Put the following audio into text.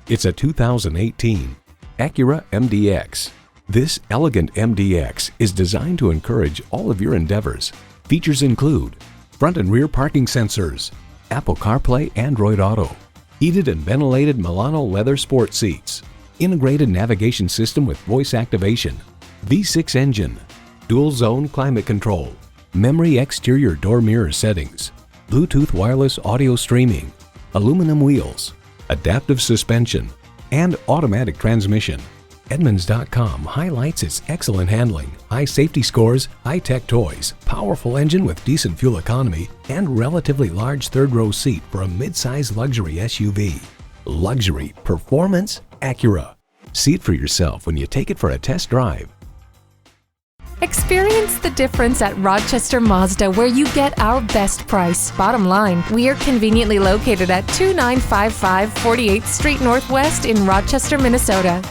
It's a 2018 Acura MDX. This elegant MDX is designed to encourage all of your endeavors. Features include front and rear parking sensors, Apple CarPlay, Android Auto, heated and ventilated Milano leather sport seats, integrated navigation system with voice activation, V6 engine, dual zone climate control, memory exterior door mirror settings, Bluetooth wireless audio streaming, aluminum wheels, adaptive suspension, and automatic transmission. Edmunds.com highlights its excellent handling, high safety scores, high-tech toys, powerful engine with decent fuel economy, and relatively large third-row seat for a mid-size luxury SUV. Luxury, performance, Acura. See it for yourself when you take it for a test drive. Experience the difference at Rochester Mazda, where you get our best price. Bottom line, we are conveniently located at 2955 48th Street Northwest in Rochester, Minnesota.